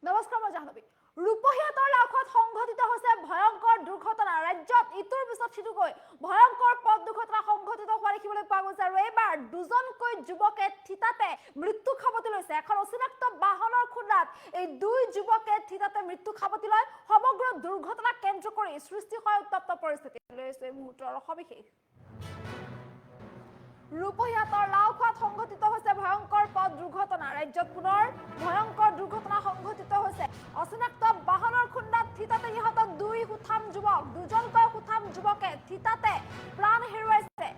নমস্কাৰ মই জাহ্নবী ৰূপহীয়াতৰ লাখত সংঘটিত হৈছে ভয়ংকৰ দুৰ্ঘটনা ৰাজ্যত ইটোৰ পিছত সিটোকৈ ভয়ংকৰ পথ দুৰ্ঘটনা সংঘটিত হোৱা দেখিবলৈ পোৱা গৈছে আৰু এইবাৰ দুজনকৈ যুৱকে থিতাতে মৃত্যু খাবতি লৈছে এখন অচিনাক্ত বাহনৰ খুন্দাত এই দুই যুৱকে থিতাতে মৃত্যু খাবতি লয় সমগ্ৰ দুৰ্ঘটনা কেন্দ্ৰ কৰি সৃষ্টি হয় উত্তপ্ত পৰিস্থিতি লৈছে এই মুহূৰ্তৰ সবিশেষ ৰূপহীয়াতৰ লাখত সংঘটিত হৈছে ভয়ংকৰ পথ দুৰ্ঘটনা ৰাজ্যত পুনৰ ভয়ংকৰ দুৰ্ঘটনা সংঘটিত হৈছে অচিনাক্ত বাহনৰ খুন্দাত থিতাতে নিহত দুই সুঠাম যুৱক দুজনকৈ সুঠাম যুৱকে থিতাতে প্ৰাণ হেৰুৱাইছে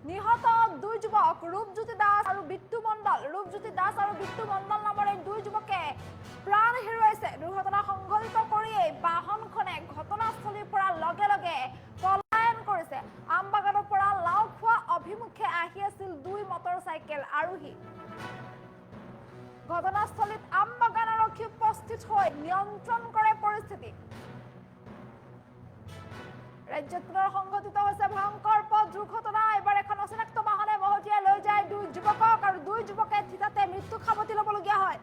নিহত দুই যুৱক ৰূপজ্যোতি দাস আৰু বিট্টু মণ্ডল নামৰ এই দুই যুৱকে প্ৰাণ হেৰুৱাইছে দুৰ্ঘটনা সংঘটিত কৰিয়েই বাহনখনে ঘটনাস্থলীৰ পৰা লগে লগে পলায়ন কৰিছে আমবাগানৰ পৰা লাওখোৱা অভিমুখে আহি আছিল দুই মটৰচাইকেল আৰোহী ঘটনাস্থলীত আমবাগান আৰক্ষী উপস্থিত হৈ নিয়ন্ত্ৰণ কৰে পৰিস্থিতি ৰাজ্যত পুনৰ সংঘটিত হৈছে ভয়ংকৰ পথ দুৰ্ঘটনা এবাৰ এখন অচিনাক্ত বাহনে মহতিয়াই লৈ যায় দুই যুৱকক আৰু দুই যুৱকে থিতাতে মৃত্যু খাবতি ল'বলগীয়া হয়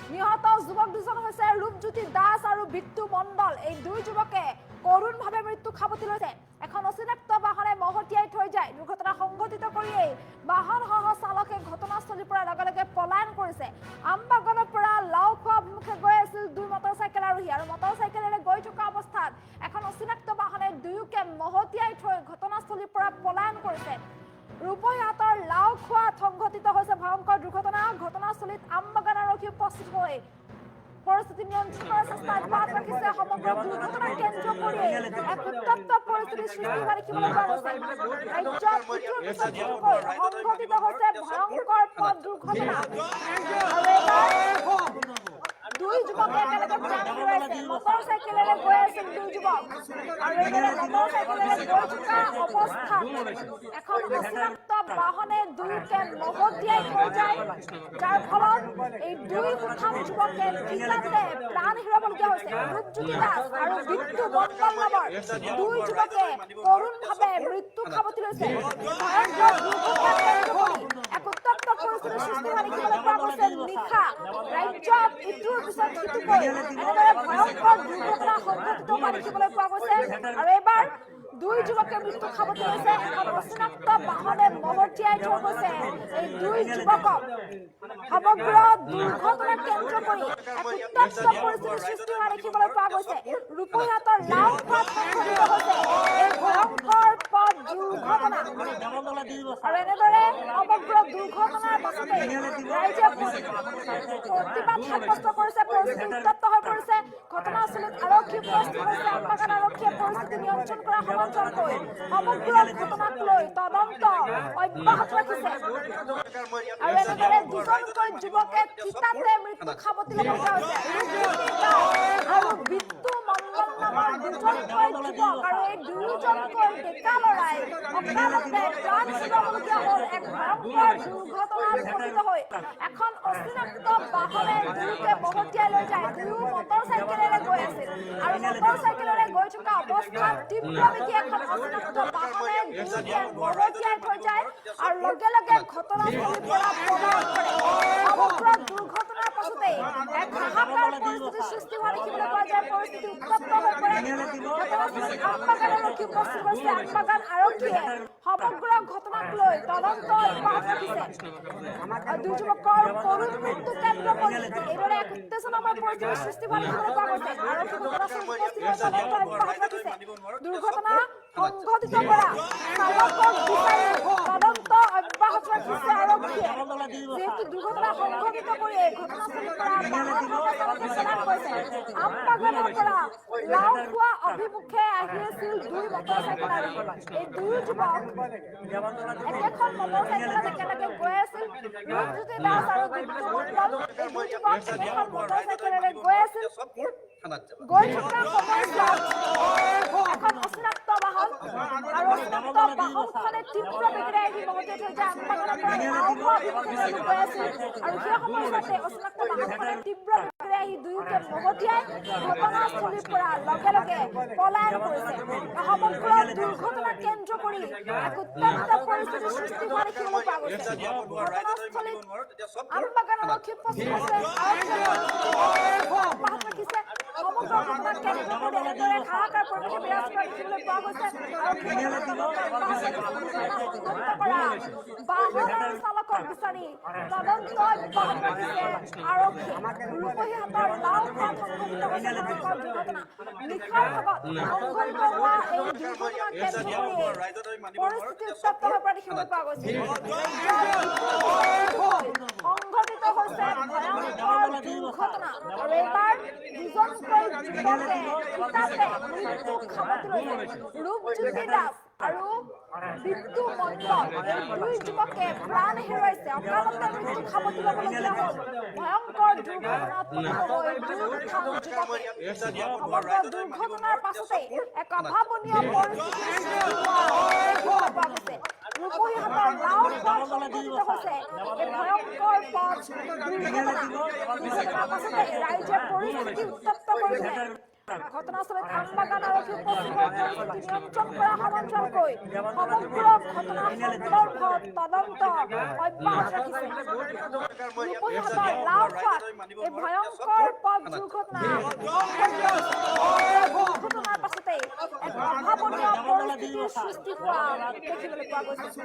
নিহত যুৱক দুজন হৈছে ৰূপজ্যোতি দাস আৰু বিট্টু মণ্ডল এই দুই যুৱকে কৰুণভাৱে মৃত্যু খাবতি লৈছে এখন অচিনাক্ত বাহনে মহতিয়াই থৈ যায় দুৰ্ঘটনা সংঘটিত কৰিয়েই বাহনসহ চালকে ঘটনাস্থলীৰ পৰা লগে লগে পলায়ন কৰিছে আমবাগানৰ পৰা লাওখোৱা অভিমুখে গৈ আছিল দুই মটৰচাইকেল আৰোহী আৰু মটৰচাইকেলেৰে গৈ থকা অৱস্থাত এখন অচিনাক্ত বাহনে দুয়োকে মহতিয়াই থৈ ঘটনাস্থলীৰ পৰা পলায়ন কৰিছে ৰূপহীয়াতৰ লাওখোৱাত সংঘটিত হৈছে ভয়ংকৰ দুৰ্ঘটনা ঘটনাস্থলীত আমবাগান আৰক্ষী উপস্থিত হৈ পৰিস্থিতি নিয়ন্ত্ৰণ কৰাৰ চেষ্টা অব্যাহত ৰাখিছে সমগ্ৰ দুৰ্ঘটনা কেন্দ্ৰ কৰি এক উত্তপ্ত পৰিস্থিতিৰ সৃষ্টি হোৱা দেখিবলৈ পোৱা গৈছে ৰাজ্যত ইটোৰ পিছত সিটোকৈ সংঘটিত হৈছে ভয়ংকৰ পথ দুৰ্ঘটনা আৰু এইবাৰ দুই যুৱকে একেলগে প্ৰাণ হেৰুৱাইছে মটৰচাইকেলেৰে গৈ আছিল দুই যুৱক আৰু এইদৰে মটৰচাইকেলেৰে গৈ থকা অৱস্থাত এখন অচিনাক্ত বাহনে দুয়োকে মহতিয়াই থৈ যায় যাৰ ফলত এই দুই সুঠাম যুৱকে থিতাতে প্ৰাণ হেৰুৱাবলগীয়া হৈছে ৰূপজ্যোতি দাস আৰু বিট্টু মণ্ডল নামৰ দুই যুৱকে কৰুণভাৱে মৃত্যু খাবতি লৈছে ভয়ংকৰ দুৰ্ঘটনা কেন্দ্ৰ কৰি এক উত্তপ্ত পৰিস্থিতিৰ সৃষ্টি হোৱা দেখিবলৈ পোৱা গৈছে নিশা ৰাজ্যত ইটোৰ পিছত সিটোকৈ এনেদৰে ভয়ংকৰ দুৰ্ঘটনা সংঘটিত হোৱা দেখিবলৈ পোৱা গৈছে আৰু এইবাৰ দুই যুৱকে মৃত্যু খাবতি লৈছে এখন অচিনাক্ত বাহনে মহতিয়াই থৈ গৈছে এই দুই যুৱকক সমগ্ৰ দুৰ্ঘটনা কেন্দ্ৰ কৰি এক উত্তপ্ত পৰিস্থিতিৰ সৃষ্টি হোৱা দেখিবলৈ পোৱা গৈছে ৰূপহীয়াতৰ লাওখোৱাত সংঘটিত হৈছে এই ভয়ংকৰ পথ দুৰ্ঘটনা আৰু এনেদৰে সমগ্ৰ দুৰ্ঘটনাৰ পাছতে ৰাইজে প্ৰতিবাদ সাব্যস্ত কৰিছে পৰিস্থিতি উত্তপ্ত হৈ পৰিছে ঘটনাস্থলীত আৰক্ষী উপস্থিত হৈছে আমবাগান আৰক্ষীয়ে পৰিস্থিতি নিয়ন্ত্ৰণ কৰা সমান্তৰালকৈ সমগ্ৰ ঘটনাক লৈ তদন্ত অব্যাহত ৰাখিছে আৰু এনেদৰে দুজনকৈ যুৱকে থিতাতে মৃত্যু খাবতি ল'বলগীয়া হৈছে আৰু বিট্টু মণ্ডল নামৰ দুজনকৈ যুৱক আৰু এই দুয়োজনকৈ ডেকা ল'ৰাই অকালতে প্ৰাণ হেৰুৱাবলগীয়া হ'ল এক ভয়ংকৰ দুৰ্ঘটনাত পতিত হৈ এখন অচিনাক্ত বাহনে দুয়োকে মহতিয়াই লৈ যায় দুয়ো মটৰচাইকেলেৰে গৈ আছিল আৰু মটৰচাইকেলেৰে গৈ থকা অৱস্থাত তীব্ৰবেগী এখন অচিনাক্ত বাহনে দুয়োকে মহতিয়াই থৈ যায় আৰু লগে লগে ঘটনাস্থলীৰ পৰা পলায়ন কৰে সমগ্ৰ দুৰ্ঘটনাৰ পাছতে এক হাহাকাৰ পৰিস্থিতিৰ সৃষ্টি হোৱা দেখিবলৈ পোৱা যায় পৰিস্থিতি উত্তপ্ত হৈ পৰে ঘটনাস্থলীত আমবাগান আৰক্ষী উপস্থিত হৈছে আমবাগান আৰক্ষীয়ে সমগ্ৰ ঘটনাক লৈ তদন্ত অব্যাহত ৰাখিছে দুই যুৱকৰ কৰুণ মৃত্যু কেন্দ্ৰ কৰি এইদৰে এক উত্তেজনাময় পৰিস্থিতিৰ সৃষ্টি হোৱা দেখিবলৈ পোৱা গৈছে আৰক্ষী ঘটনাস্থলীত উপস্থিত হৈ তদন্ত অব্যাহত ৰাখিছে দুৰ্ঘটনা সংঘটিত কৰা চালকক বিচাৰি তদন্ত অব্যাহত ৰাখিছে আৰক্ষীয়ে যিহেতু দুৰ্ঘটনা সংঘটিত কৰি ঘটনাস্থলীৰ পৰা বাহনসহ চালকে পলায়ন কৰিছে আমবাগানৰ পৰা লাওখোৱা অভিমুখে আহি আছিল দুই মটৰচাইকেল আৰোহী এই দুই যুৱক একেখন মটৰচাইকেলত একেলগে গৈ আছিল ৰূপজ্যোতি দাস আৰু বিট্টু মণ্ডল এই দুই যুৱক একেখন মটৰচাইকেলেৰে গৈ আছিল গৈ থকা সময়ছোৱাত এখন অচিনাক্ত বাহন আৰু অচিনাক্ত বাহনখনে তীব্ৰ বেগেৰে আহি মহতিয়াই থৈ যায় আমবাগানৰ পৰা লাওখোৱা অভিমুখে গৈ আছিল আৰু সেই সময়ছোৱাতে অচিনাক্ত বাহনখনে তীব্ৰ বেগেৰে আহি দুয়োকে মহতিয়াই ঘটনাস্থলীৰ পৰা লগে লগে পলায়ন কৰিছে সমগ্ৰ দুৰ্ঘটনা কেন্দ্ৰ কৰি এক উত্তপ্ত পৰিস্থিতিৰ সৃষ্টি হোৱা দেখিবলৈ পোৱা গৈছে ঘটনাস্থলীত আমবাগান আৰক্ষী উপস্থিত আছে দেখিবলৈ পোৱা গৈছে। বাহনৰ চালকক বিচাৰি তদন্ত অব্যাহত ৰাখিছে আৰক্ষী। ৰূপহীহাটৰ লাওখোৱাত সংঘটিত হৈছে ভয়ংকৰ দুৰ্ঘটনা। নিশাৰ ভাগত সংঘটিত হোৱা এই দুৰ্ঘটনাক কেন্দ্ৰ কৰি পৰিস্থিতি উত্তপ্ত হৈ পৰা দেখিবলৈ পোৱা গৈছে। সংঘটিত হৈছে ভয়ংকৰ দুৰ্ঘটনা আৰু এইবাৰ দুজনকৈ যুৱকে কিতাপে মৃত্যুক সাৱটি লৈছে। ৰূপজ্যোতি দাস আৰু বিট্টু মণ্ডল এই দুই যুৱকে প্ৰাণ হেৰুৱাইছে। অকালতে মৃত্যুক সাৱটি ল'বলগীয়া হ'ল। ভয়ংকৰ দুৰ্ঘটনাত পতিত হৈ দুয়োখন যুৱকে। সমগ্ৰ দুৰ্ঘটনাৰ পাছতে এক অভাৱনীয় পৰিস্থিতিৰ সৃষ্টি হোৱা দেখিবলৈ পোৱা গৈছে। ৰূপহীহাটৰ লাওখোৱাত সংঘটিত হৈছে এই ভয়ংকৰ পথ দুৰ্ঘটনাৰ পাছতে ৰাইজে পৰিস্থিতি উত্তপ্ত কৰিছে। ঘটনাস্থলীত আমবাগান আৰক্ষী উপস্থিত হৈ পৰিস্থিতি নিয়ন্ত্ৰণ কৰা সমান্তৰালকৈ সমগ্ৰ ঘটনা সন্দৰ্ভত তদন্ত অব্যাহত ৰাখিছে। ৰূপহীহাটৰ লাওখোৱাত এই ভয়ংকৰ পথ দুৰ্ঘটনাৰ পাছতে এক অভাৱনীয় পৰিস্থিতিৰ সৃষ্টি হোৱা দেখিবলৈ পোৱা গৈছে।